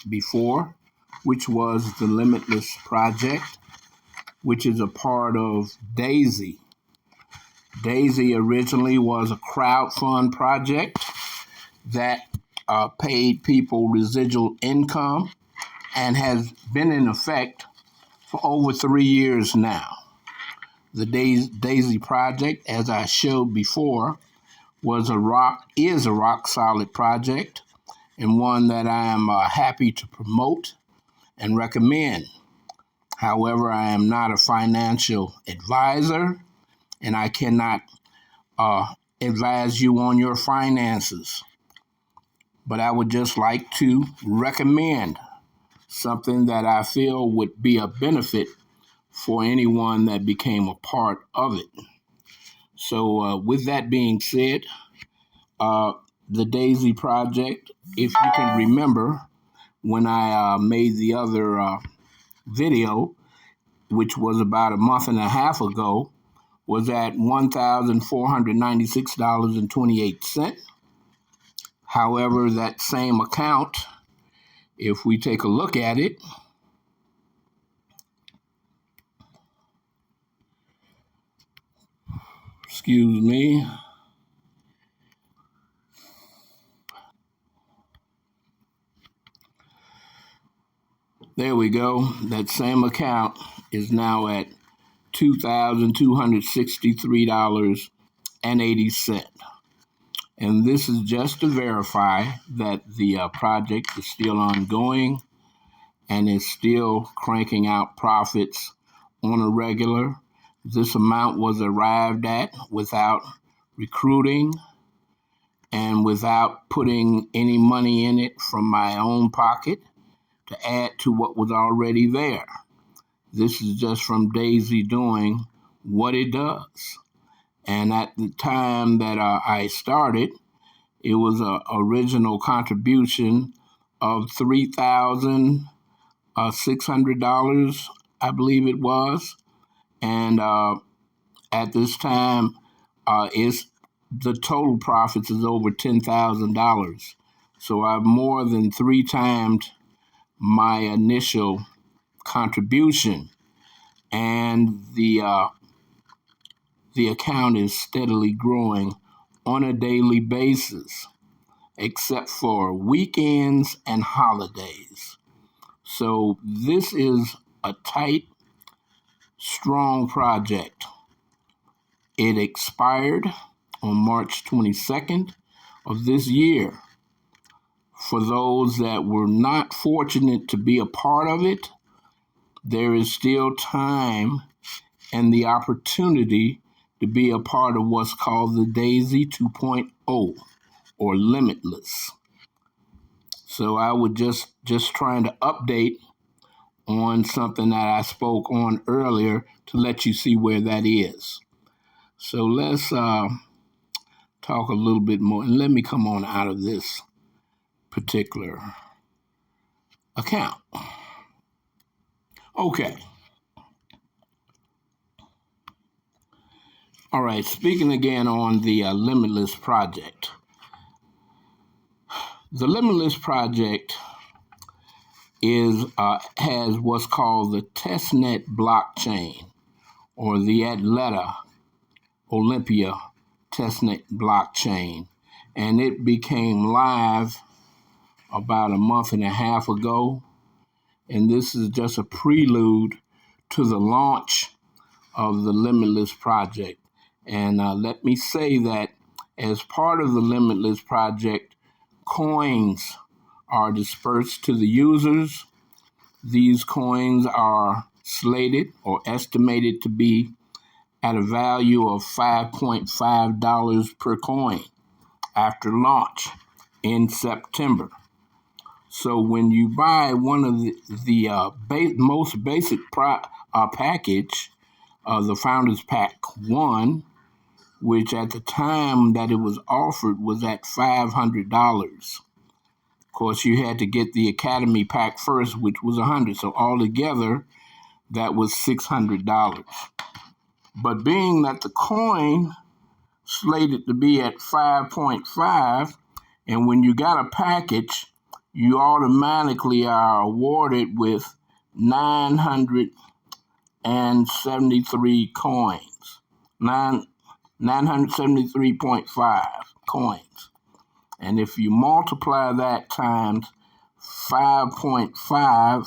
before, which was the Limitless project, which is a part of Daisy. Daisy originally was a crowdfund project that paid people residual income and has been in effect for over 3 years now. The Daisy project, as I showed before, is a rock solid project, and one that I am happy to promote and recommend. However, I am not a financial advisor, and I cannot advise you on your finances. But I would just like to recommend something that I feel would be a benefit for anyone that became a part of it. So with that being said, the Daisy Project, if you can remember, when I made the other video, which was about a month and a half ago, was at $1,496.28. However, that same account, if we take a look at it, excuse me, there we go. That same account is now at $2,263.80. And this is just to verify that the project is still ongoing and is still cranking out profits on a regular. This amount was arrived at without recruiting and without putting any money in it from my own pocket to add to what was already there. This is just from Daisy doing what it does. And at the time that I started, it was an original contribution of $3,600, I believe it was. And at this time, the total profits is over $10,000. So I've more than 3 times my initial contribution, and the account is steadily growing on a daily basis, except for weekends and holidays. So this is a tight, strong project. It expired on March 22nd of this year. For those that were not fortunate to be a part of it, there is still time and the opportunity to be a part of what's called the Daisy 2.0 or Limitless. So I would just trying to update on something that I spoke on earlier to let you see where that is. So let's talk a little bit more, and let me come on out of this particular account. Okay. All right, speaking again on the Limitless project. The Limitless project has what's called the testnet blockchain, or the Atlanta Olympia testnet blockchain, and it became live about a month and a half ago, and this is just a prelude to the launch of the Limitless project. And let me say that as part of the Limitless project, coins are dispersed to the users. These coins are slated or estimated to be at a value of $5.5 per coin after launch in September. So when you buy one of the most basic package, the Founders Pack 1, which at the time that it was offered was at $500. Of course, you had to get the Academy Pack first, which was $100. So altogether, that was $600. But being that the coin slated to be at 5.5, and when you got a package you automatically are awarded with 973 coins, 973.5 coins. And if you multiply that times 5.5,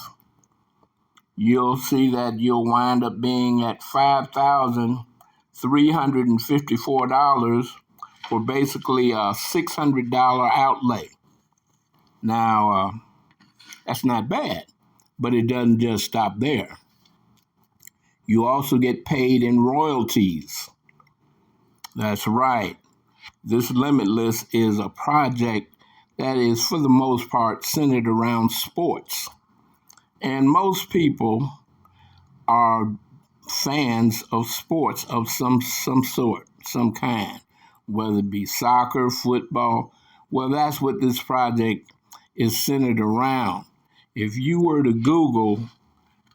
you'll see that you'll wind up being at $5,354 for basically a $600 outlay. Now, that's not bad, but it doesn't just stop there. You also get paid in royalties. That's right. This Limitless is a project that is, for the most part, centered around sports. And most people are fans of sports of some sort, some kind, whether it be soccer, football. Well, that's what this project is centered around. If you were to Google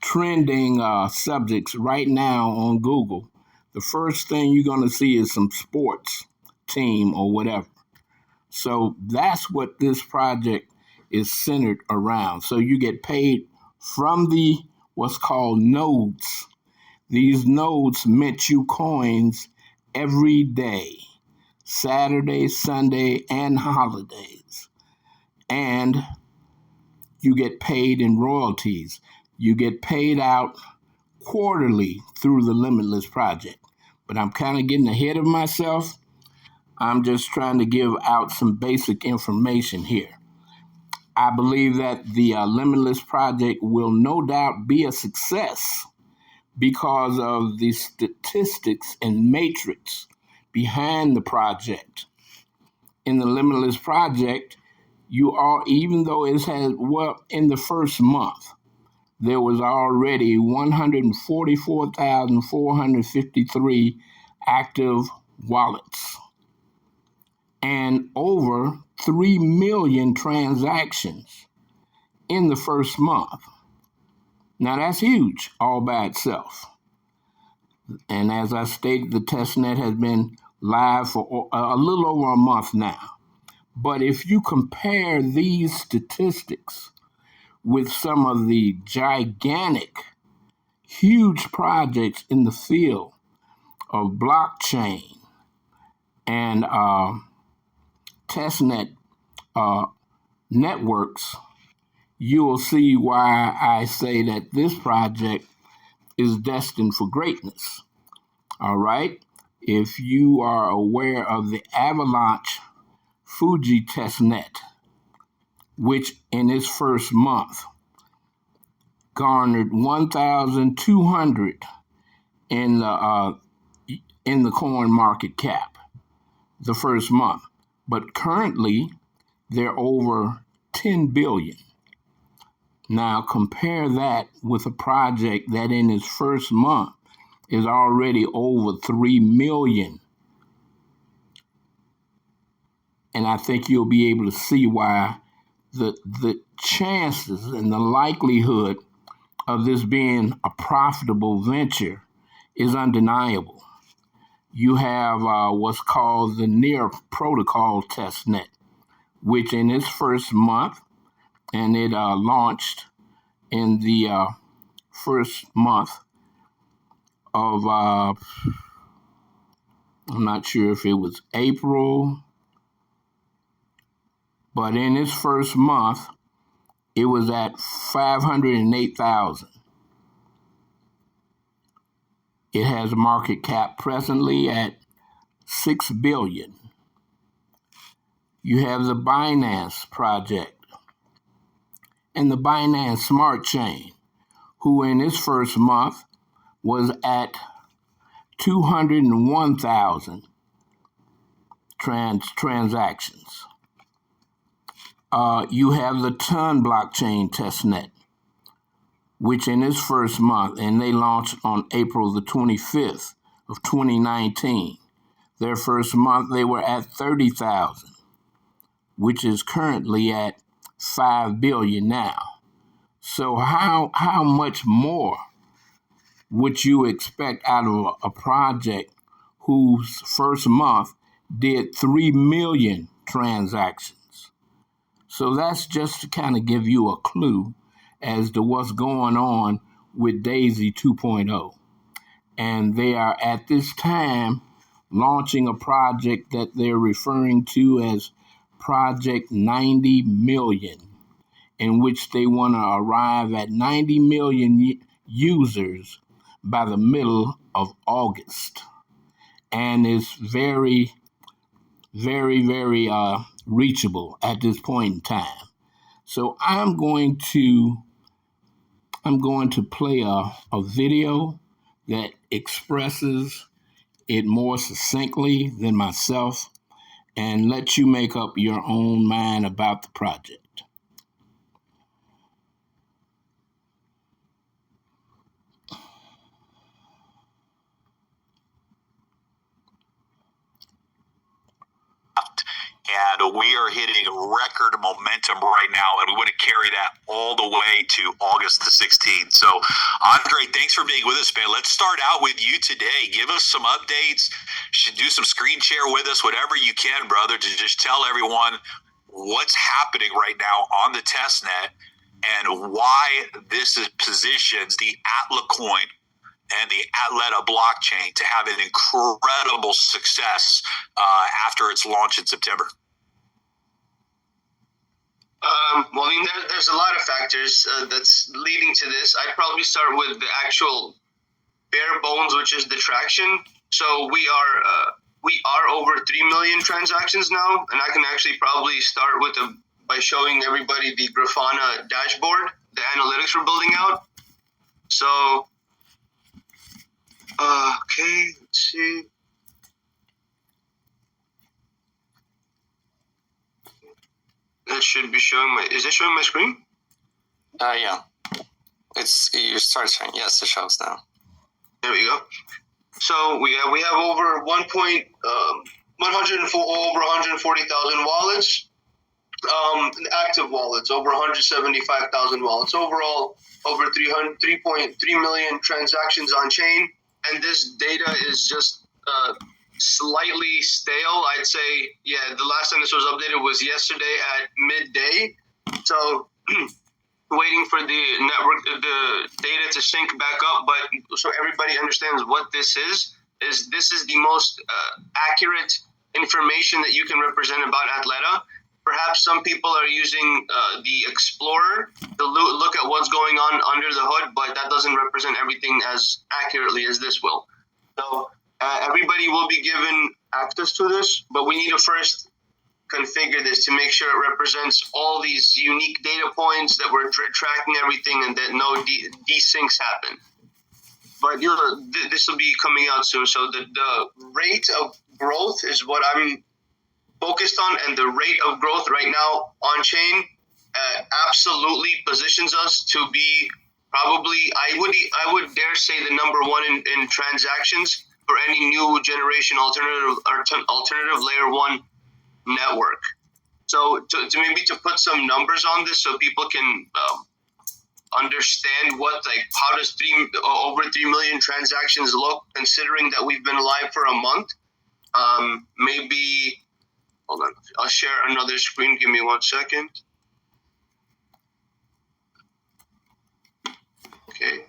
trending subjects right now on Google, the first thing you're going to see is some sports team or whatever. So that's what this project is centered around. So you get paid from the what's called nodes. These nodes mint you coins every day, Saturday, Sunday, and holidays. And you get paid in royalties. You get paid out quarterly through the Limitless project. But I'm kind of getting ahead of myself. I'm just trying to give out some basic information here. I believe that the Limitless project will no doubt be a success because of the statistics and matrix behind the project. In the Limitless project, you are, even though it has, well, in the first month, there was already 144,453 active wallets and over 3 million transactions in the first month. Now that's huge all by itself. And as I stated, the testnet has been live for a little over a month now. But if you compare these statistics with some of the gigantic, huge projects in the field of blockchain and testnet networks, you will see why I say that this project is destined for greatness. All right? If you are aware of the Avalanche Fuji testnet, which in its first month garnered 1,200 in the coin market cap, the first month. But currently, they're over 10 billion. Now compare that with a project that in its first month is already over 3 million. And I think you'll be able to see why the chances and the likelihood of this being a profitable venture is undeniable. You have what's called the Near Protocol testnet, which in its first month, and it launched in the first month of, I'm not sure if it was April, but in its first month, it was at 508,000. It has a market cap presently at 6 billion. You have the Binance project and the Binance Smart Chain, who in its first month was at 201,000 transactions. You have the Ton blockchain testnet, which in its first month, and they launched on April the 25th of 2019. Their first month, they were at 30,000, which is currently at 5 billion now. So how much more would you expect out of a project whose first month did 3 million transactions? So that's just to kind of give you a clue as to what's going on with Daisy 2.0. And they are at this time launching a project that they're referring to as Project 90 Million, in which they want to arrive at 90 million users by the middle of August. And it's very, very, very reachable at this point in time. So I'm going to play a video that expresses it more succinctly than myself and let you make up your own mind about the project. And we are hitting record momentum right now, and we want to carry that all the way to August the 16th. So, Andre, thanks for being with us, man. Let's start out with you today. Give us some updates. Should do some screen share with us, whatever you can, brother, to just tell everyone what's happening right now on the testnet and why this positions the Atla coin and the Atleta blockchain to have an incredible success after its launch in September. Well, I mean, there's a lot of factors that's leading to this. I'd probably start with the actual bare bones, which is the traction. So we are over 3 million transactions now, and I can actually probably start with by showing everybody the Grafana dashboard, the analytics we're building out. So, okay, let's see. That should be showing is it showing my screen? Yeah. You start showing. Yes, it shows now. There we go. So we have over 140,000 wallets, active wallets, over 175,000 wallets. Overall, over 3.3 million transactions on chain, and this data is just slightly stale. I'd say, the last time this was updated was yesterday at midday. So waiting for the network, the data to sync back up. But so everybody understands what this is this is the most accurate information that you can represent about Atleta. Perhaps some people are using the Explorer to look at what's going on under the hood, but that doesn't represent everything as accurately as this will. So everybody will be given access to this, but we need to first configure this to make sure it represents all these unique data points, that we're tracking everything, and that no desyncs happen. But this will be coming out soon. So the rate of growth is what I'm focused on, and the rate of growth right now on chain absolutely positions us to be probably, I would dare say, the number one in transactions for any new generation alternative layer one network. So to maybe to put some numbers on this so people can understand how does over 3 million transactions look, considering that we've been live for a month. Maybe, hold on, I'll share another screen. Give me 1 second. Okay.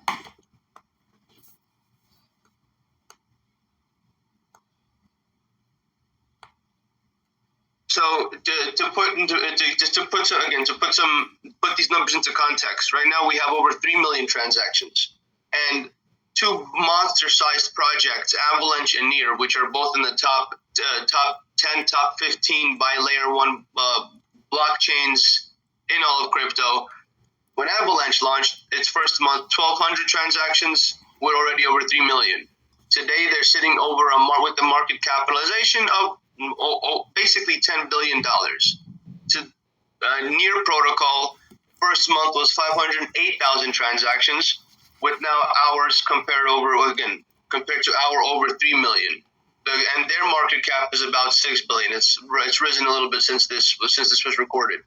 So to put these numbers into context, right now we have over 3 million transactions, and two monster-sized projects, Avalanche and Near, which are both in the top 10, top 15 by layer one blockchains in all of crypto. When Avalanche launched its first month, 1,200 transactions, we're already over 3 million. Today they're sitting over with the market capitalization of basically $10 billion. To Near Protocol, first month was 508,000 transactions, with now ours compared to our over 3 million. And their market cap is about $6 billion. It's risen a little bit since this was recorded.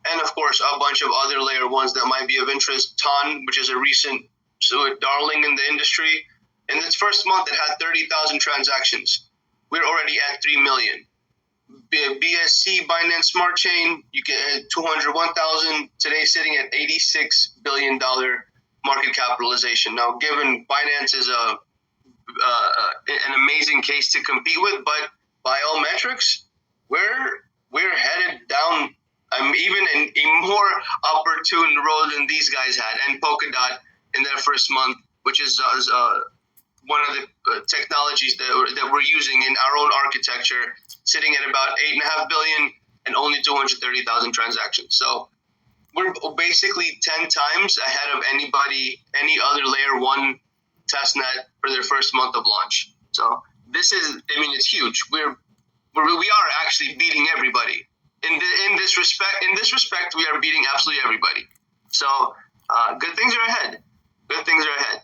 And of course, a bunch of other layer ones that might be of interest. Ton, which is a recent darling in the industry. In its first month, it had 30,000 transactions. We're already at 3 million. BSC Binance Smart Chain, you get 201,000 today, sitting at $86 billion market capitalization. Now, given Binance is an amazing case to compete with, but by all metrics, we're headed down. Even in a more opportune road than these guys had, and Polkadot in their first month, which is one of the technologies that we're using in our own architecture, sitting at about 8.5 billion and only 230,000 transactions. So we're basically 10 times ahead of any other layer one testnet for their first month of launch. So this is, it's huge. We are actually beating everybody. In this respect, we are beating absolutely everybody. So good things are ahead. Good things are ahead.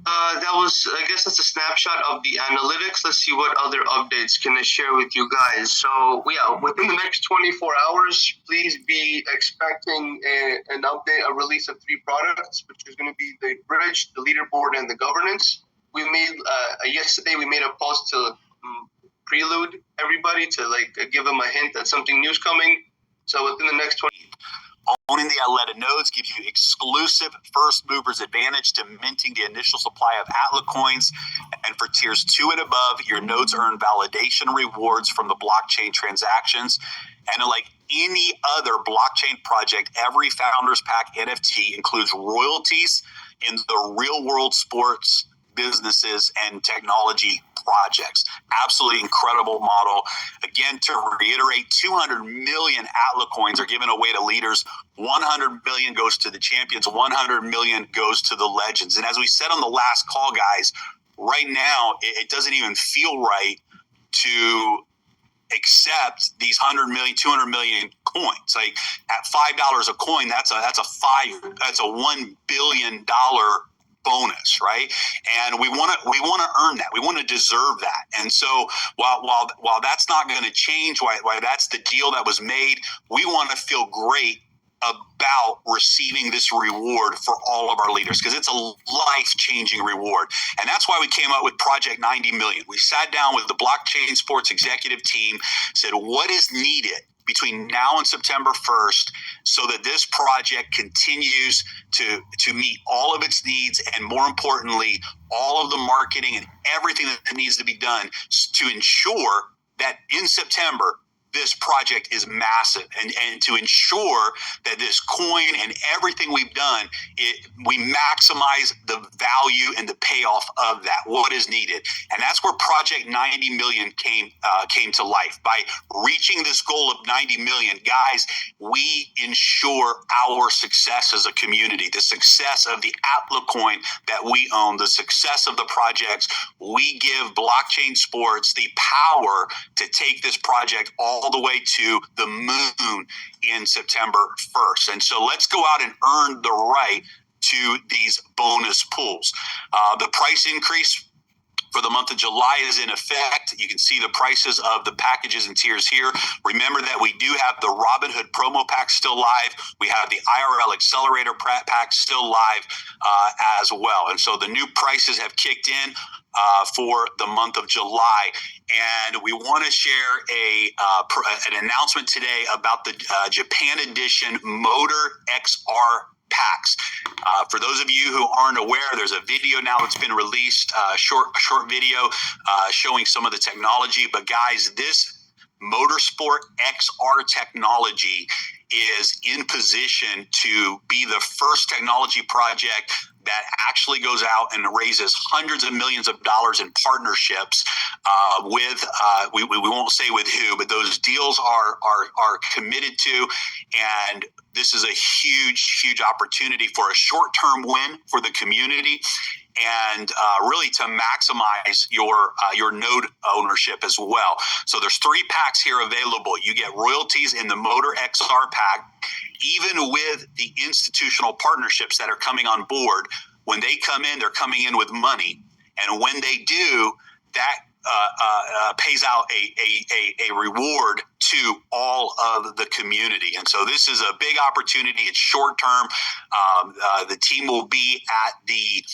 I guess that's a snapshot of the analytics. Let's see what other updates can I share with you guys. So yeah, within the next 24 hours, please be expecting an update, a release of 3 products, which is going to be the bridge, the leaderboard, and the governance. We made yesterday. We made a post to prelude everybody to give them a hint that something new's coming. So within the next 20. Owning the Atleta nodes gives you exclusive first movers advantage to minting the initial supply of Atla coins. And for tiers 2 and above, your nodes earn validation rewards from the blockchain transactions. And like any other blockchain project, every Founders Pack NFT includes royalties in the real world sports, businesses, and technology projects. Absolutely incredible model. Again, to reiterate, 200 million Atla coins are given away to leaders. 100 million goes to the champions. 100 million goes to the legends. And as we said on the last call, guys, right now, it doesn't even feel right to accept these 100 million, 200 million coins. Like at $5 a coin, that's a $1 billion bonus, right? And we want to earn that. We want to deserve that. And so while that's not going to change, why that's the deal that was made, we want to feel great about receiving this reward for all of our leaders, because it's a life-changing reward. And that's why we came up with Project 90 Million. We sat down with the Blockchain Sports executive team, said what is needed between now and September 1st so that this project continues to meet all of its needs, and more importantly, all of the marketing and everything that needs to be done to ensure that in September, this project is massive, and to ensure that this coin and everything we've done, we maximize the value and the payoff of that, what is needed. And that's where Project 90 Million came to life. By reaching this goal of 90 million, guys, we ensure our success as a community, the success of the Atla coin that we own, the success of the projects. We give Blockchain Sports the power to take this project all the way to the moon in September 1st. And so let's go out and earn the right to these bonus pools. The price increase for the month of July is in effect. You can see the prices of the packages and tiers here. Remember that we do have the Robinhood promo pack still live. We have the IRL Accelerator pack still live as well. And so the new prices have kicked in for the month of July. And we want to share an announcement today about the Japan Edition Motor XR packs. For those of you who aren't aware, there's a video now that's been released, a short video showing some of the technology. But guys, this Motorsport XR technology is in position to be the first technology project that actually goes out and raises hundreds of millions of dollars in partnerships with, we won't say with who, but those deals are committed to. And this is a huge opportunity for a short-term win for the community, and really to maximize your node ownership as well. So there's 3 packs here available. You get royalties in the Motor XR pack, even with the institutional partnerships that are coming on board. When they come in, they're coming in with money. And when they do, that pays out a reward to all of the community. And so this is a big opportunity. It's short term. The team will be at the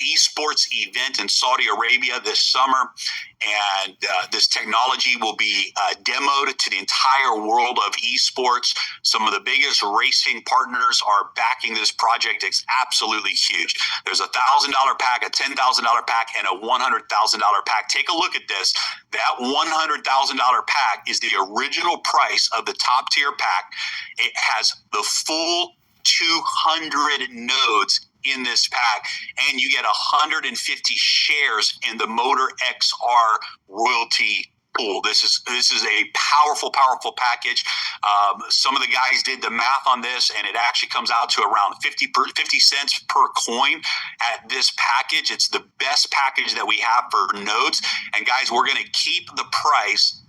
esports event in Saudi Arabia this summer, and this technology will be demoed to the entire world of esports. Some of the biggest racing partners are backing this project. It's absolutely huge. There's $1,000 pack, a $10,000 pack, and a $100,000 pack. Take a look at this. That $100,000 pack is the original price of the top tier pack. It has the full 200 nodes in this pack, and you get 150 shares in the Motor XR royalty pool. This is a powerful package. Some of the guys did the math on this, and it actually comes out to around 50 cents per coin at this package. It's the best package that we have for nodes. And guys, we're going to keep the price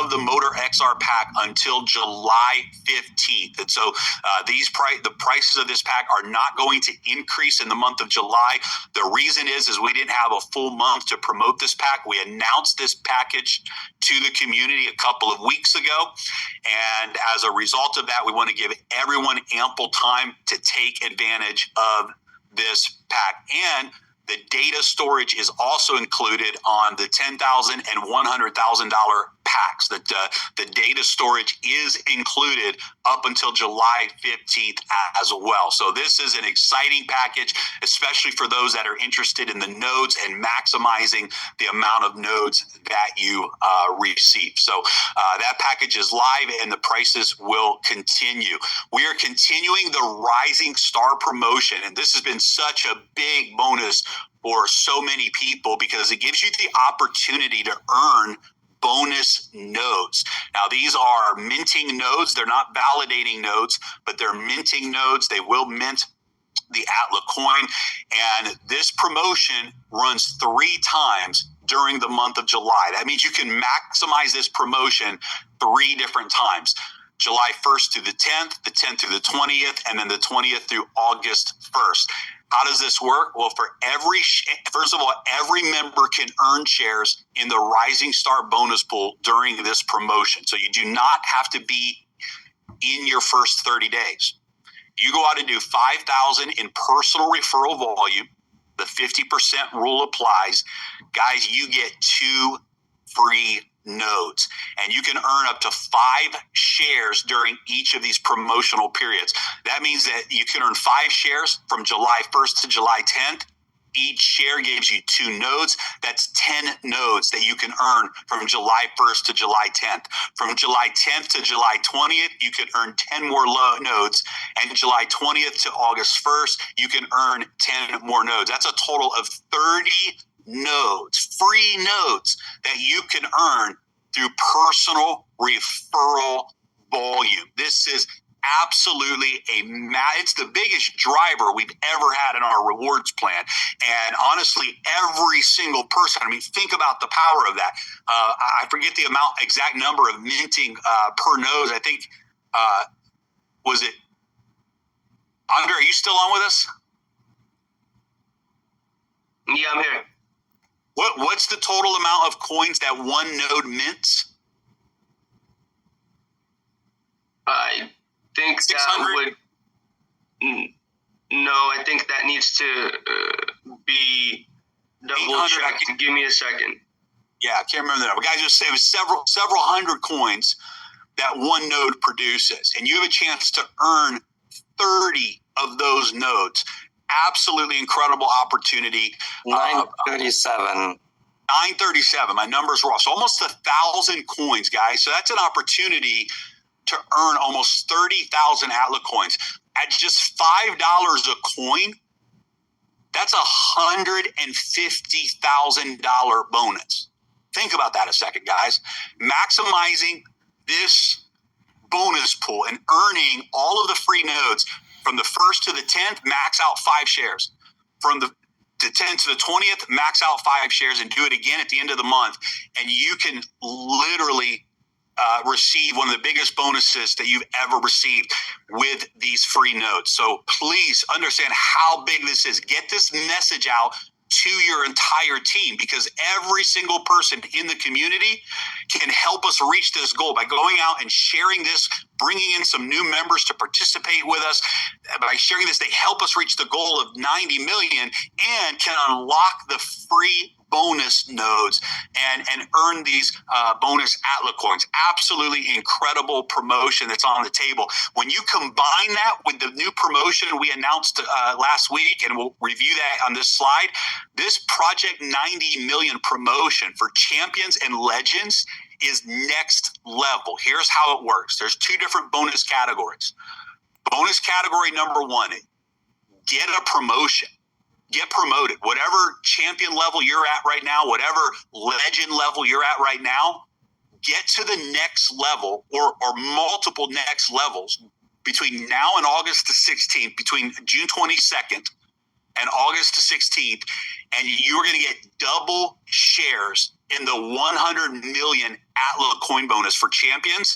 of the Motor XR pack until July 15th. And so the prices of this pack are not going to increase in the month of July. The reason is we didn't have a full month to promote this pack. We announced this package to the community a couple of weeks ago. And as a result of that, we want to give everyone ample time to take advantage of this pack. And the data storage is also included on the $10,000 and $100,000 packs. That the data storage is included up until July 15th as well. So this is an exciting package, especially for those that are interested in the nodes and maximizing the amount of nodes that you receive. So that package is live, and the prices will continue. We are continuing the Rising Star promotion, and this has been such a big bonus for so many people because it gives you the opportunity to earn bonus nodes. Now, these are minting nodes. They're not validating nodes, but they're minting nodes. They will mint the Atla coin. And this promotion runs 3 times during the month of July. That means you can maximize this promotion 3 different times. July 1st through the 10th, the 10th through the 20th, and then the 20th through August 1st. How does this work? Well, first of all, every member can earn shares in the Rising Star bonus pool during this promotion. So you do not have to be in your first 30 days. You go out and do 5,000 in personal referral volume. The 50% rule applies. Guys, you get 2 free nodes, and you can earn up to 5 shares during each of these promotional periods. That means that you can earn 5 shares from July 1st to July 10th. Each share gives you 2 nodes. That's 10 nodes that you can earn from July 1st to July 10th. From July 10th to July 20th, you can earn 10 more nodes. And July 20th to August 1st, you can earn 10 more nodes. That's a total of 30 nodes, free nodes that you can earn through personal referral volume. This is absolutely it's the biggest driver we've ever had in our rewards plan. And honestly, every single person, think about the power of that. I forget the exact number of minting per node. I think, was it, Andre, are you still on with us? Yeah, I'm here. What's the total amount of coins that one node mints? I think 600? that would. No, I think that needs to be double checked. Give me a second. Yeah, I can't remember that. But guys, just say it was several hundred coins that one node produces, and you have a chance to earn 30 of those nodes. Absolutely incredible opportunity. 937. 937. My numbers were off. So almost 1,000 coins, guys. So that's an opportunity to earn almost 30,000 Atla coins. At just $5 a coin, that's $150,000 bonus. Think about that a second, guys. Maximizing this bonus pool and earning all of the free nodes. From the 1st to the 10th, max out 5 shares. From the 10th to the 20th, max out 5 shares and do it again at the end of the month. And you can literally receive one of the biggest bonuses that you've ever received with these free nodes. So please understand how big this is. Get this message out to your entire team, because every single person in the community can help us reach this goal by going out and sharing this, bringing in some new members to participate with us. By sharing this, they help us reach the goal of 90 million and can unlock the free bonus nodes and earn these bonus Atla coins. Absolutely incredible promotion that's on the table. When you combine that with the new promotion we announced last week, and we'll review that on this slide, this Project 90 Million promotion for champions and legends is next level. Here's how it works. There's two different bonus categories. Bonus category number one, get a promotion. Get promoted. Whatever champion level you're at right now, whatever legend level you're at right now, get to the next level or multiple next levels between now and August the 16th, between June 22nd and August the 16th, and you're going to get double shares in the 100 million Atla coin bonus for champions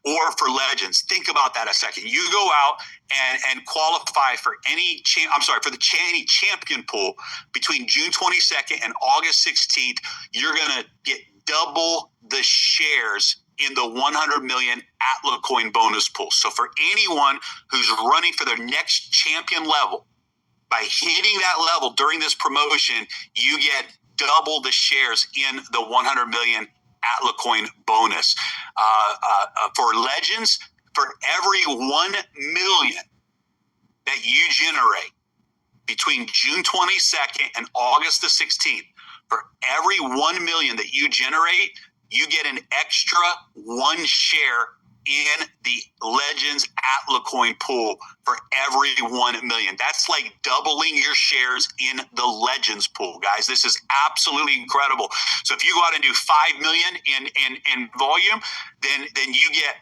or for legends. Think about that a second. You go out and qualify for any any champion pool between June 22nd and August 16th. You're going to get double the shares in the 100 million Atla coin bonus pool. So for anyone who's running for their next champion level, by hitting that level during this promotion, you get double the shares in the 100 million Atla coin bonus. For legends, for every 1 million that you generate between June 22nd and August the 16th, for every 1 million that you generate, you get an extra 1 share in the Legends Atla coin pool for every 1 million. That's like doubling your shares in the Legends pool, guys. This is absolutely incredible. So if you go out and do 5 million in volume, then you get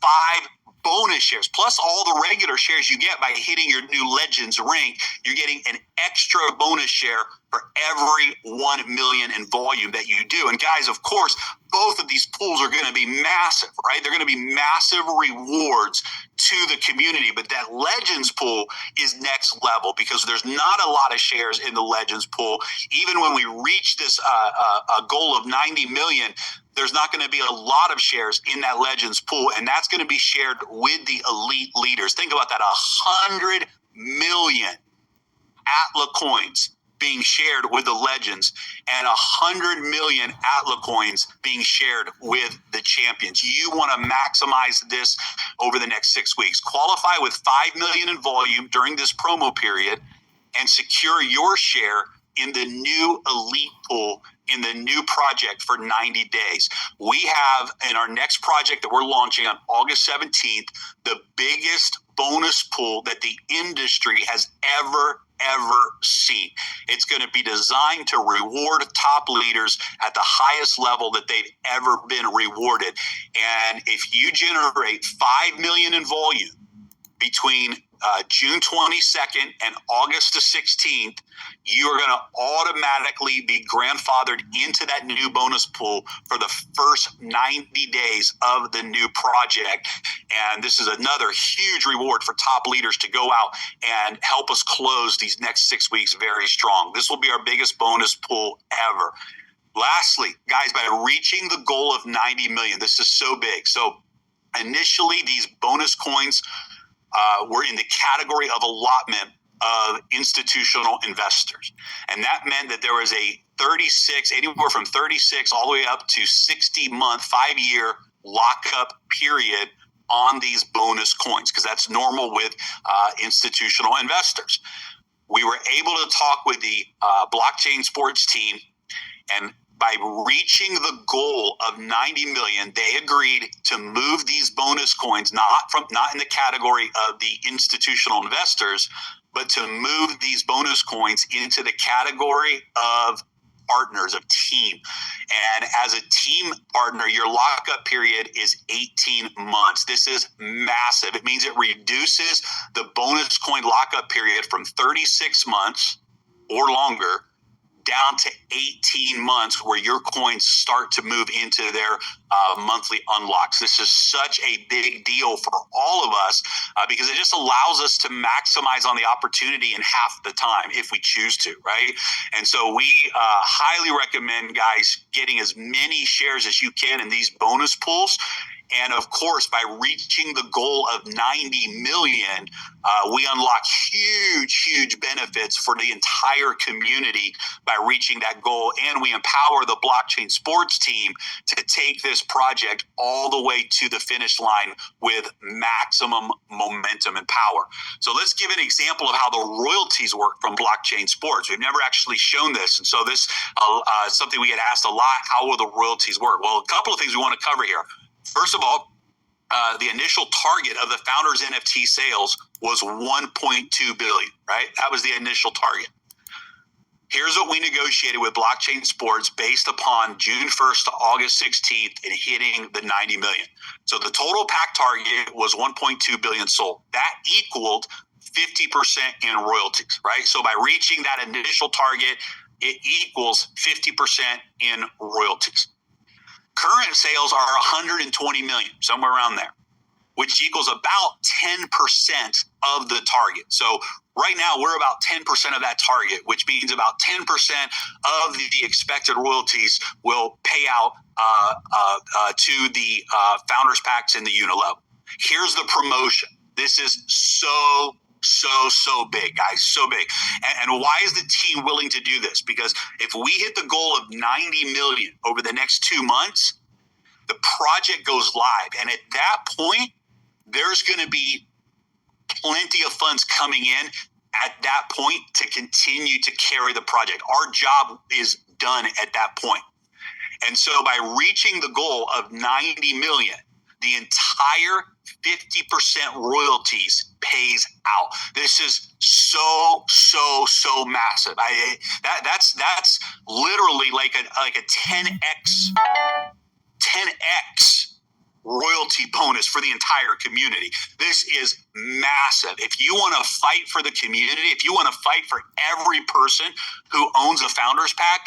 5 bonus shares, plus all the regular shares you get by hitting your new Legends rank. You're getting an extra bonus share for every 1 million in volume that you do. And guys, of course, both of these pools are going to be massive, right? They're going to be massive rewards to the community. But that Legends pool is next level because there's not a lot of shares in the Legends pool. Even when we reach this a goal of 90 million, there's not going to be a lot of shares in that Legends pool, and that's going to be shared with the elite leaders. Think about that, 100 million Atla coins being shared with the legends and 100 million Atla coins being shared with the champions. You want to maximize this over the next 6 weeks. Qualify with 5 million in volume during this promo period and secure your share in the new elite pool in the new project for 90 days. We have in our next project that we're launching on August 17th, the biggest bonus pool that the industry has ever seen. It's going to be designed to reward top leaders at the highest level that they've ever been rewarded. And if you generate 5 million in volume between June 22nd and August the 16th, you are going to automatically be grandfathered into that new bonus pool for the first 90 days of the new project. And this is another huge reward for top leaders to go out and help us close these next 6 weeks very strong. This will be our biggest bonus pool ever. Lastly, guys, by reaching the goal of 90 million, this is so big. So initially, these bonus coins were in the category of allotment of institutional investors. And that meant that there was a 36, anywhere from 36 all the way up to 60-month, 5-year lockup period on these bonus coins, because that's normal with institutional investors. We were able to talk with the blockchain sports team, and by reaching the goal of 90 million, they agreed to move these bonus coins, not in the category of the institutional investors, but to move these bonus coins into the category of partners, of team. And as a team partner, your lockup period is 18 months. This is massive. It means it reduces the bonus coin lockup period from 36 months or longer down to 18 months where your coins start to move into their monthly unlocks. This is such a big deal for all of us because it just allows us to maximize on the opportunity in half the time if we choose to, right? And so we highly recommend, guys, getting as many shares as you can in these bonus pools. And of course, by reaching the goal of 90 million, we unlock huge benefits for the entire community by reaching that goal. And we empower the blockchain sports team to take this project all the way to the finish line with maximum momentum and power. So let's give an example of how the royalties work from blockchain sports. We've never actually shown this. And so this is something we get asked a lot. How will the royalties work? Well, a couple of things we want to cover here. First of all, the initial target of the founders NFT sales was 1.2 billion, right? That was the initial target. Here's what we negotiated with Blockchain Sports based upon June 1st to August 16th and hitting the 90 million. So the total pack target was 1.2 billion sold. That equaled 50% in royalties, right? So by reaching that initial target, it equals 50% in royalties. Current sales are 120 million, somewhere around there, which equals about 10% of the target. So right now we're about 10% of that target, which means about 10% of the expected royalties will pay out to the founders packs in the unilevel. Here's the promotion. This is so big, guys, so big. And why is the team willing to do this? Because if we hit the goal of 90 million over the next 2 months, the project goes live. And at that point, there's going to be plenty of funds coming in at that point to continue to carry the project. Our job is done at that point. And so by reaching the goal of 90 million, the entire 50% royalties pays out. This is so massive. That's literally like a 10x royalty bonus for the entire community. This is massive. If you want to fight for the community, if you want to fight for every person who owns a founders pack,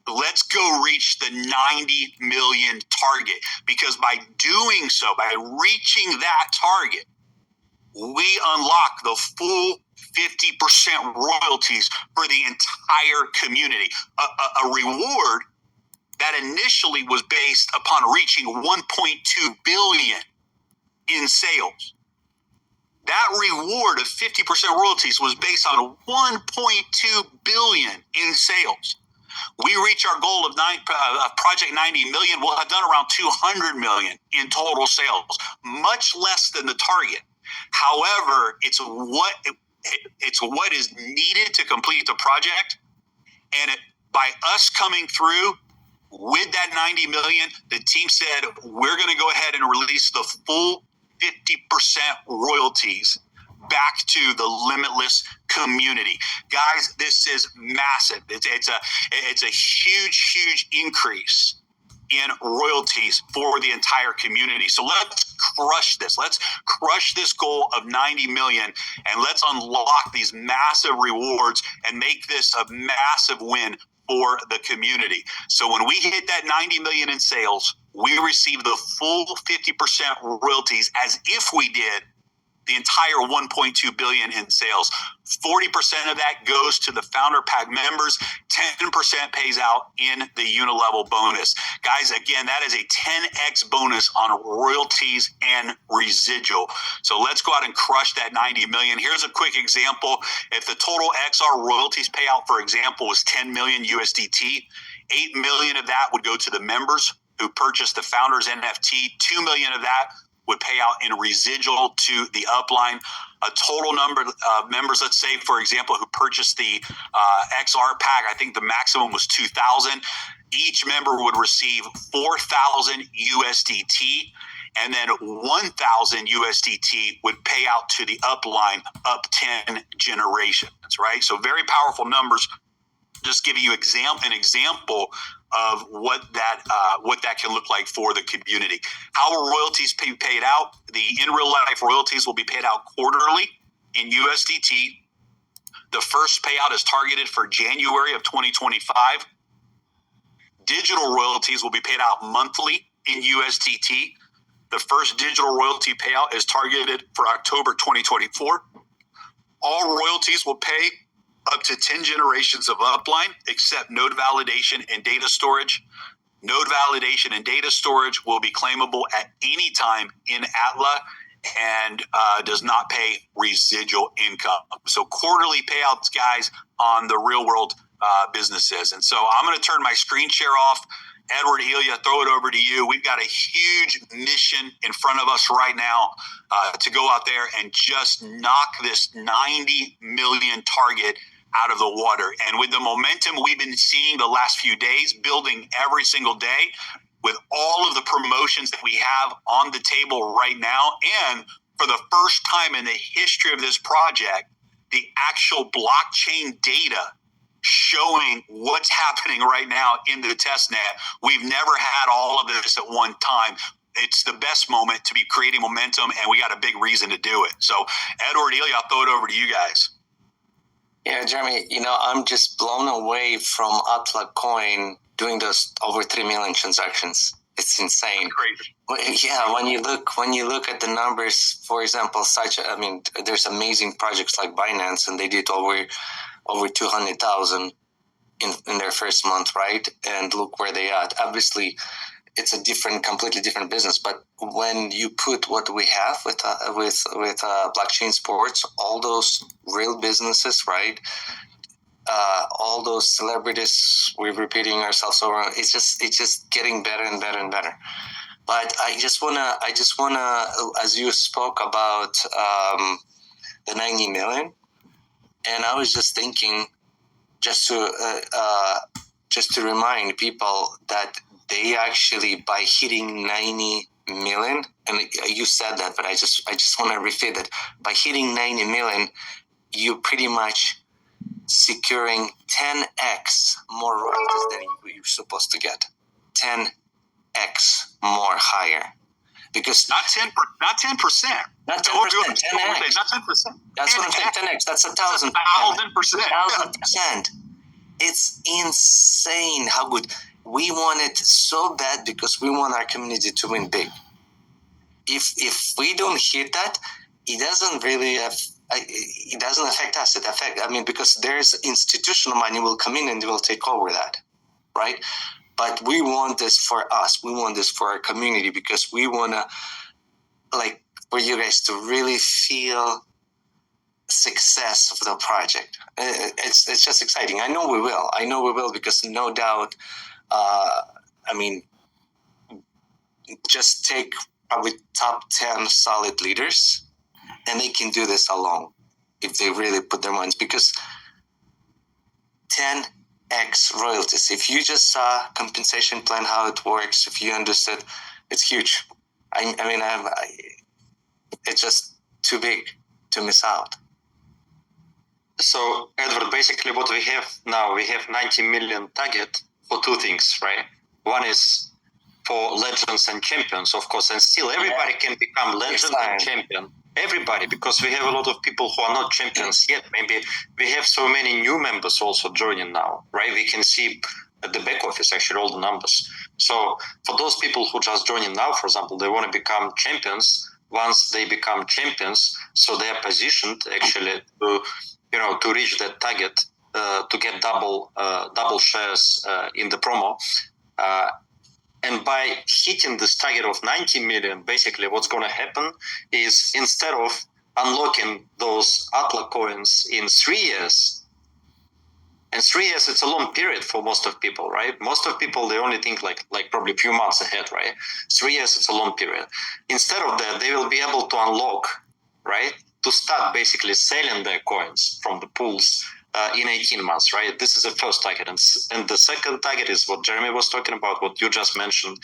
let's go reach the 90 million target, because by doing so, by reaching that target, we unlock the full 50% royalties for the entire community. A reward that initially was based upon reaching 1.2 billion in sales. That reward of 50% royalties was based on 1.2 billion in sales. We reach our goal of Project 90 million, we'll have done around 200 million in total sales, much less than the target. However, it's what is needed to complete the project. And by us coming through with that 90 million, the team said, we're going to go ahead and release the full 50% royalties back to the Limitless community. Guys, this is massive. It's a huge increase in royalties for the entire community. So let's crush this. Let's crush this goal of 90 million, and let's unlock these massive rewards and make this a massive win for the community. So when we hit that 90 million in sales, we receive the full 50% royalties as if we did the entire 1.2 billion in sales. 40% of that goes to the founder pack members. 10% pays out in the unilevel bonus. Guys, again, that is a 10x bonus on royalties and residual. So let's go out and crush that 90 million. Here's a quick example. If the total XR royalties payout, for example, was 10 million USDT, 8 million of that would go to the members who purchased the founders NFT. 2 million of that would pay out in residual to the upline. A total number of members, let's say, for example, who purchased the XR pack, I think the maximum was 2,000. Each member would receive 4,000 USDT, and then 1,000 USDT would pay out to the upline up 10 generations, right? So very powerful numbers. Just giving you an example of what that can look like for the community. How will royalties be paid out? The in real life royalties will be paid out quarterly in USDT. The first payout is targeted for January of 2025. Digital royalties will be paid out monthly in USDT. The first digital royalty payout is targeted for October 2024. All royalties will pay up to 10 generations of upline, except node validation and data storage. Node validation and data storage will be claimable at any time in Atla and does not pay residual income. So quarterly payouts, guys, on the real world businesses. And so I'm going to turn my screen share off. Edward, Ilya, throw it over to you. We've got a huge mission in front of us right now to go out there and just knock this 90 million target out of the water. And with the momentum we've been seeing the last few days, building every single day, with all of the promotions that we have on the table right now, and for the first time in the history of this project, the actual blockchain data showing what's happening right now in the testnet. We've never had all of this at one time. It's the best moment to be creating momentum, and we got a big reason to do it. So, Edward, Ilya, I'll throw it over to you guys. Yeah, Jeremy, I'm just blown away from Atla Coin doing those over 3 million transactions. It's insane. Crazy. Yeah, when you look at the numbers, for example, there's amazing projects like Binance, and they did over 200,000 in their first month, right? And look where they are. Obviously, it's a completely different business. But when you put what we have with blockchain sports, all those real businesses, right? All those celebrities, we're repeating ourselves over. It's just getting better and better and better. But I just wanna, as you spoke about the 90 million, and I was just thinking, just to remind people that they actually, by hitting 90 million, and you said that, but I just want to repeat that. By hitting 90 million, you pretty much securing 10x more royalties than you're supposed to get. 10x more higher. Because not 10%. Not 10%, 10x. Not 10%. That's what I'm saying, 10x. That's 1,000%. 1,000%. It's insane how good. We want it so bad because we want our community to win big. If we don't hit that, it doesn't really it doesn't affect us. Because there's institutional money will come in and will take over that, right? But we want this for us. We want this for our community because we want to, for you guys to really feel success of the project. It's just exciting. I know we will because no doubt, just take probably top 10 solid leaders and they can do this alone if they really put their minds, because 10x royalties. If you just saw compensation plan, how it works, if you understood, it's huge. It's just too big to miss out. So, Edward, basically what we have now, we have 90 million target for two things, right? One is for legends and champions, of course, and still everybody can become legend and champion. Everybody, because we have a lot of people who are not champions yet. Maybe we have so many new members also joining now, right? We can see at the back office actually all the numbers. So for those people who just joining now, for example, they want to become champions. Once they become champions, so they are positioned actually to reach that target, to get double shares in the promo. And by hitting this target of 90 million, basically what's going to happen is instead of unlocking those Atla coins in 3 years, and 3 years, it's a long period for most of people, right? Most of people, they only think like probably a few months ahead, right? 3 years, it's a long period. Instead of that, they will be able to unlock, right? To start basically selling their coins from the pools in 18 months, right? This is the first target. And the second target is what Jeremy was talking about, what you just mentioned,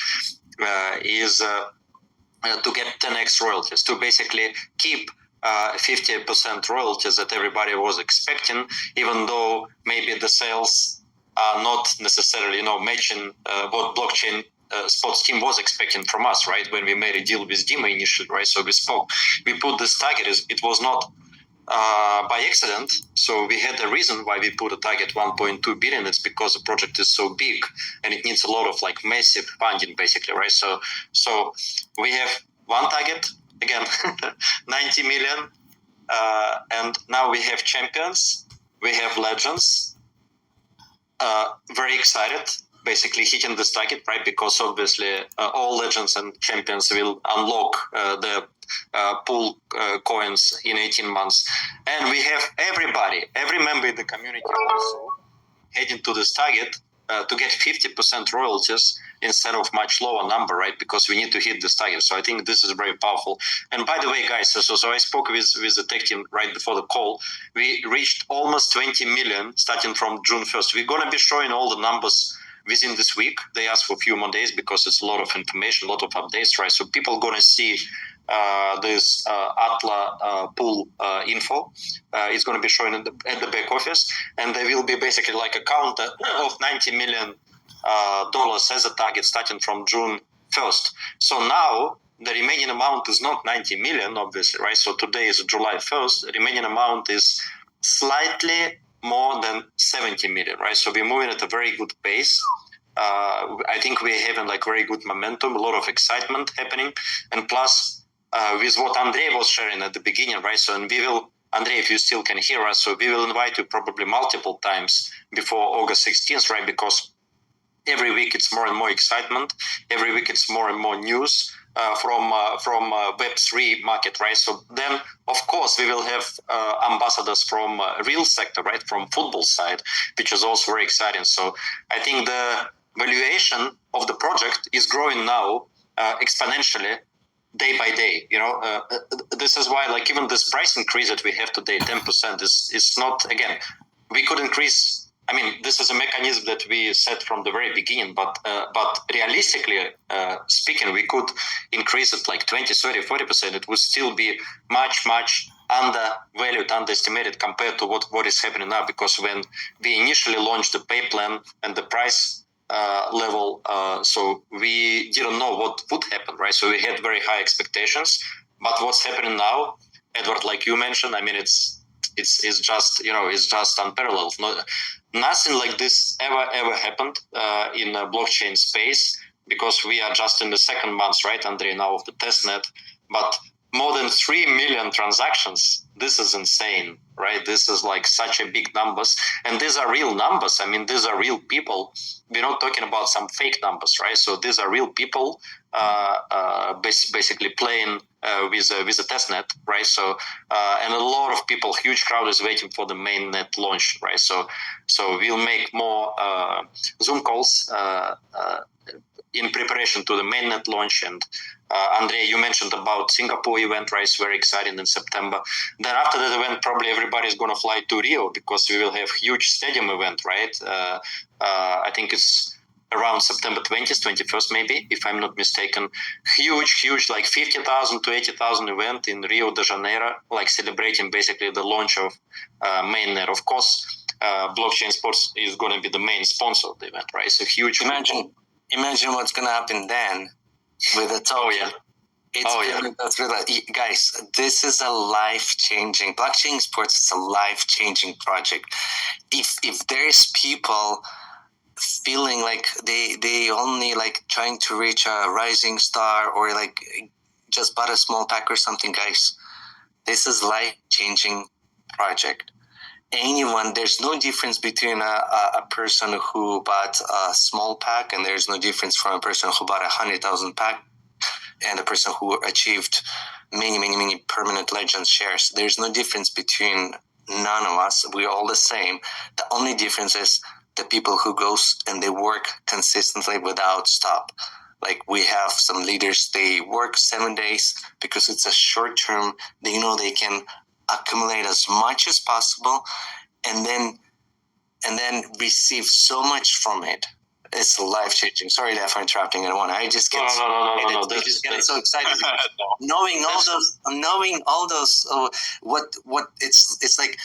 is to get 10x royalties, to basically keep 50% royalties that everybody was expecting, even though maybe the sales are not necessarily, matching what blockchain sports team was expecting from us, right? When we made a deal with Dima initially, right? So we put this target, it was not by accident. So we had a reason why we put a target 1.2 billion. It's because the project is so big and it needs a lot of like massive funding, basically, right? So we have one target again, 90 million, and now we have champions, we have legends. Very excited, basically hitting this target, right? Because obviously all legends and champions will unlock the pool coins in 18 months. And we have every member in the community also heading to this target to get 50% royalties instead of much lower number, right? Because we need to hit this target. So I think this is very powerful. And by the way, guys, so I spoke with the tech team right before the call. We reached almost 20 million starting from June 1st. We're going to be showing all the numbers within this week. They asked for a few more days because it's a lot of information, a lot of updates, right? So people are going to see this Atla pool info. It's going to be shown at the back office, and there will be basically like a count of $90 million as a target starting from June 1st. So now the remaining amount is not 90 million, obviously, right? So today is July 1st. The remaining amount is slightly more than 70 million, right? So we're moving at a very good pace. I think we're having like very good momentum, a lot of excitement happening, and plus with what Andrei was sharing at the beginning, right? So, and we will, Andrei, if you still can hear us, so we will invite you probably multiple times before August 16th, right? Because every week it's more and more excitement. Every week it's more and more news from Web3 market, right? So then, of course, we will have ambassadors from real sector, right? From football side, which is also very exciting. So I think the valuation of the project is growing now exponentially day by day. This is why, like, even this price increase that we have today, 10%, is not, again, we could increase. I mean, this is a mechanism that we set from the very beginning, but realistically speaking, we could increase it like 20, 30, 40%. It would still be much, much undervalued, underestimated compared to what is happening now. Because when we initially launched the pay plan and the price level, so we didn't know what would happen, right? So we had very high expectations. But what's happening now, Edward, like you mentioned, I mean, it's just, it's just unparalleled. Nothing like this ever happened in the blockchain space, because we are just in the second month, right, Andrei, now of the testnet. But more than 3 million transactions. This is insane, right? This is like such a big numbers. And these are real numbers. I mean, these are real people. We're not talking about some fake numbers, right? So these are real people basically playing with a testnet, right? So and a lot of people, huge crowd is waiting for the mainnet launch, right? So we'll make more Zoom calls in preparation to the mainnet launch. And Andrei, you mentioned about Singapore event, right? It's very exciting in September. Then after that event, probably everybody's going to fly to Rio, because we will have huge stadium event, right? I think it's around September 20th, 21st, maybe, if I'm not mistaken. Huge, like 50,000 to 80,000 event in Rio de Janeiro, like celebrating basically the launch of mainnet. Of course, Blockchain Sports is going to be the main sponsor of the event, right? So huge. Imagine what's going to happen then with the token. That's really, guys, this is a life-changing, blockchain sports is a life-changing project. If there's people feeling like they only like trying to reach a rising star, or like just bought a small pack or something, guys, this is life-changing project. Anyone, there's no difference between a person who bought a small pack, and there's no difference from a person who bought 100,000 pack and a person who achieved many permanent legends shares. There's no difference between none of us. We're all the same. The only difference is the people who goes and they work consistently without stop. Like, we have some leaders, they work 7 days because it's a short term. They know they can accumulate as much as possible and then receive so much from it. It's life-changing. Sorry for interrupting anyone. I just get no. I just get so excited knowing all those what it's like.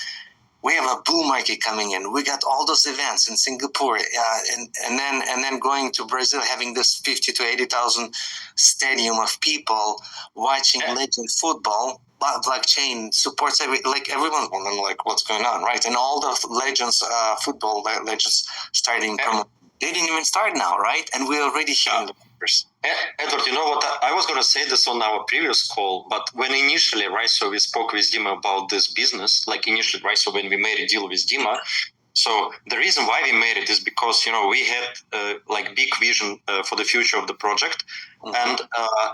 We have a bull market coming in. We got all those events in Singapore, and then going to Brazil, having this 50 to 80,000 stadium of people watching legend football. blockchain supports everyone's wondering like what's going on, right? And all the legends, football legends starting from, they didn't even start now, right? And we're already hearing the numbers. Edward, you know what? I was going to say this on our previous call, but when initially, right, so we spoke with Dima about this business, like initially, right, so when we made a deal with Dima, so the reason why we made it is because, we had like big vision for the future of the project. Mm-hmm. And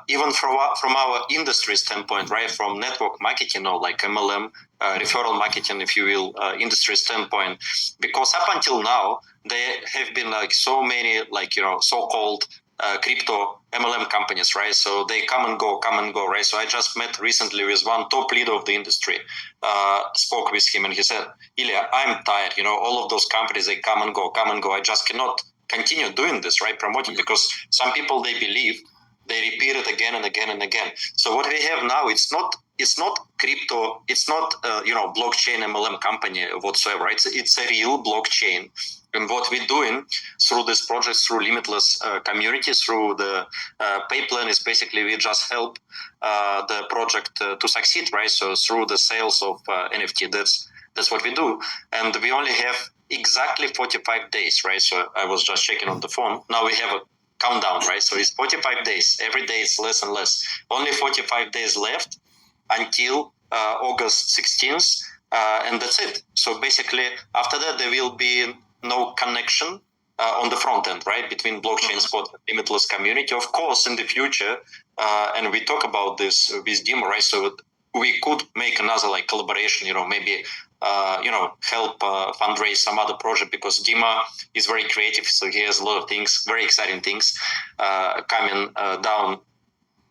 even from our industry standpoint, right, from network marketing or like MLM, referral marketing, if you will, industry standpoint, because up until now, there have been like so many like, so-called crypto MLM companies, right? So they come and go, right? So I just met recently with one top leader of the industry, spoke with him, and he said, Ilya, I'm tired. All of those companies, they come and go. I just cannot continue doing this, right? Promoting, because some people, they believe, they repeat it again and again and again. So what we have now, it's not crypto, it's not blockchain MLM company whatsoever, right? It's a real blockchain. And what we're doing through this project, through Limitless community, through the pay plan, is basically we just help the project to succeed, right? So through the sales of NFT, that's what we do. And we only have exactly 45 days, right? So I was just checking on the phone. Now we have a countdown, right? So it's 45 days. Every day it's less and less. Only 45 days left until August 16th, and that's it. So basically, after that, there will be no connection on the front end, right, between blockchain spot and Limitless community. Of course, in the future, and we talk about this with Dima, right? So we could make another like collaboration, maybe help fundraise some other project, because Dima is very creative, so he has a lot of things, very exciting things coming down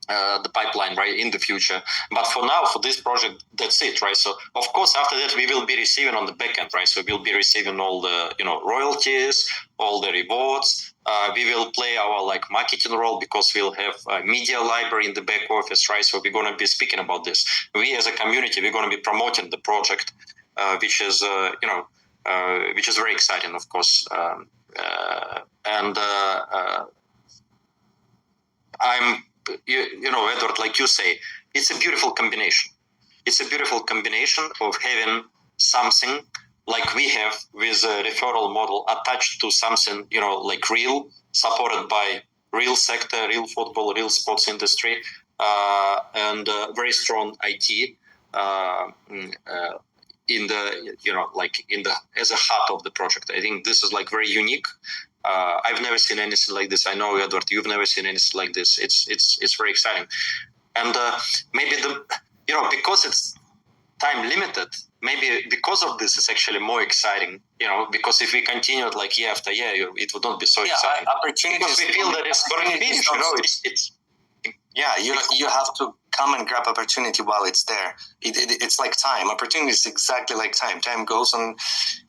the pipeline, right, in the future. But for now, for this project, that's it, right? So of course, after that, we will be receiving on the back end, right? So we'll be receiving all the royalties, all the rewards. We will play our like marketing role, because we'll have a media library in the back office, right? So we're going to be speaking about this. We as a community, we're going to be promoting the project, which is very exciting, of course. I'm, Edward, like you say, it's a beautiful combination. It's a beautiful combination of having something like we have with a referral model attached to something, like real, supported by real sector, real football, real sports industry, and very strong IT in the as a heart of the project. I think this is like very unique. I've never seen anything like this. I know, Edward, you've never seen anything like this. It's very exciting, and maybe because it's time limited, maybe because of this, it's actually more exciting. Because if we continue like year after year, it would not be so exciting. Opportunities. Because we feel that it's going to finish. It's you have to come and grab opportunity while it's there. It's like time. Opportunity is exactly like time. Time goes and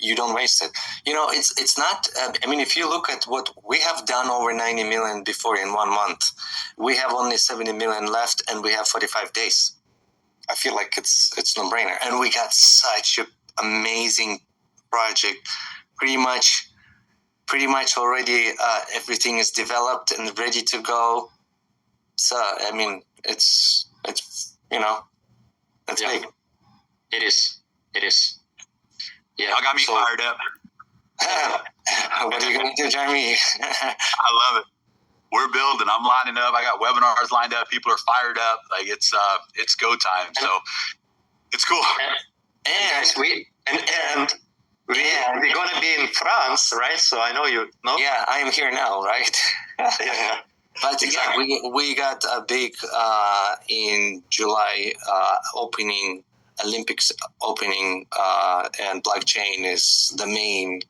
you don't waste it. It's not. If you look at what we have done, over 90 million before in 1 month, we have only 70 million left, and we have 45 days. I feel like it's no brainer, and we got such an amazing project. Pretty much already everything is developed and ready to go. So it's big. It is. Yeah, y'all got me fired up. What are you gonna do, Jeremy? I love it. We're building. I'm lining up. I got webinars lined up. People are fired up. Like it's go time. So it's cool. And we're gonna be in France, right? So I know you know. Yeah, I am here now, right? Yeah. But exactly. we got a big in July opening, Olympics opening, and blockchain is the main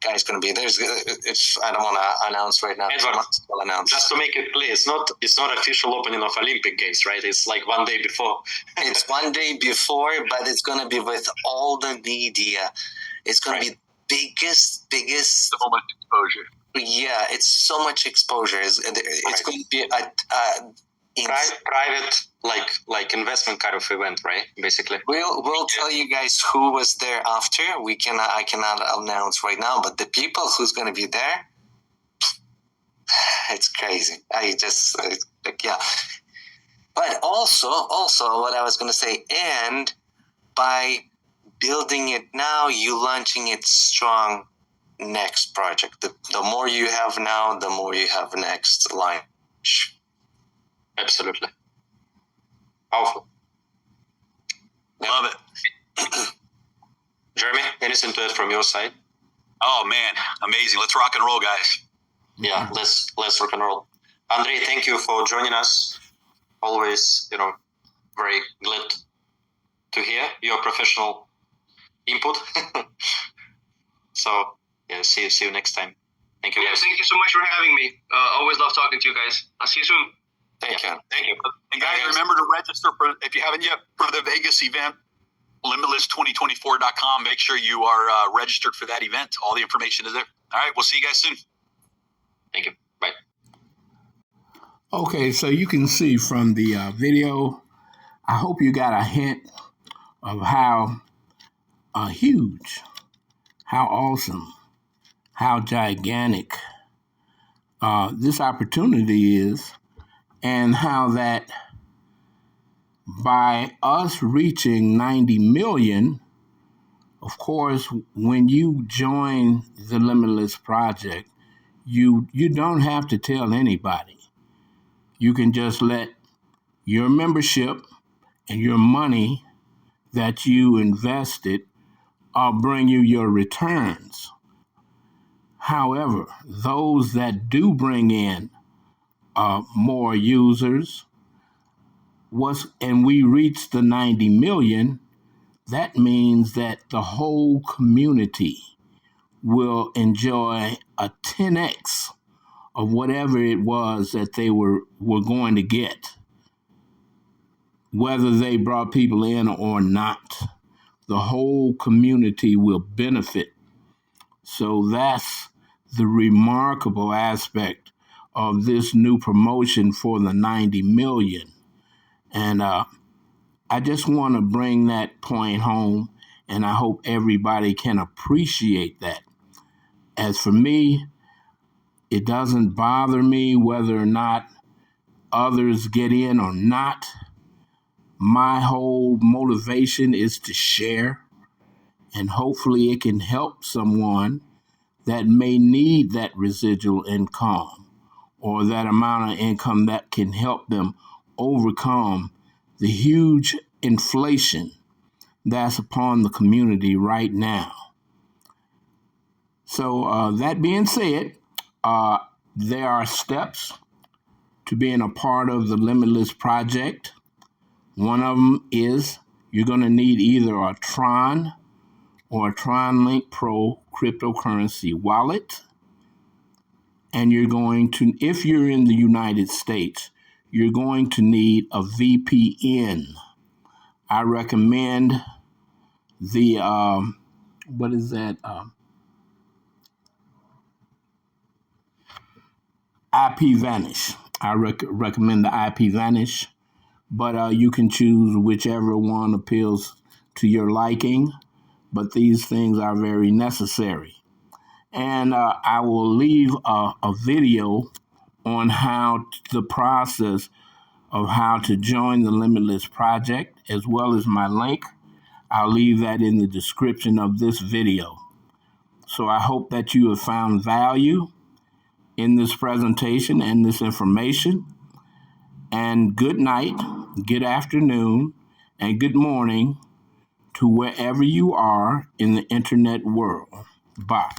guy is going to be there. I don't want to announce right now. Edward, just to make it clear, it's not official opening of Olympic Games, right? It's like 1 day before. It's 1 day before, but it's going to be with all the media. It's going to be biggest. So much exposure. Yeah, it's so much exposure. It's going to be a private, like investment kind of event, right? Basically, we'll tell you guys who was there after. I cannot announce right now, but the people who's going to be there, it's crazy. But also what I was going to say, and by building it now, you launching it strong next project. The more you have now, the more you have next launch. Absolutely. Powerful. Love it. Jeremy, anything to add from your side? Oh man, amazing. Let's rock and roll, guys. Yeah, let's rock and roll. Andrei, thank you for joining us. Always, very glad to hear your professional input. So, yeah, see you next time. Thank you, guys. Thank you so much for having me. Always love talking to you guys. I'll see you soon. Thank you. And guys, remember to register if you haven't yet, for the Vegas event, limitless2024.com. Make sure you are registered for that event. All the information is there. All right, we'll see you guys soon. Thank you. Bye. Okay, so you can see from the video, I hope you got a hint of how huge, how awesome, how gigantic this opportunity is, and how that by us reaching 90 million, of course, when you join the Limitless Project, you don't have to tell anybody. You can just let your membership and your money that you invested bring you your returns. However, those that do bring in more users, and we reach the 90 million, that means that the whole community will enjoy a 10x of whatever it was that they were going to get, whether they brought people in or not. The whole community will benefit. So that's the remarkable aspect of this new promotion for the 90 million. And I just want to bring that point home, and I hope everybody can appreciate that. As for me, it doesn't bother me whether or not others get in or not. My whole motivation is to share, and hopefully it can help someone that may need that residual income or that amount of income that can help them overcome the huge inflation that's upon the community right now. So that being said, there are steps to being a part of the Limitless Project. One of them is you're going to need either a Tron or a TronLink Pro cryptocurrency wallet. And you're going to, if you're in the United States, you're going to need a VPN. I recommend the, what is that? IPVanish. I recommend the IPVanish, but you can choose whichever one appeals to your liking. But these things are very necessary. And I will leave a video on how the process of how to join the Limitless Project, as well as my link. I'll leave that in the description of this video. So I hope that you have found value in this presentation and this information. And good night, good afternoon, and good morning to wherever you are in the internet world. Bye.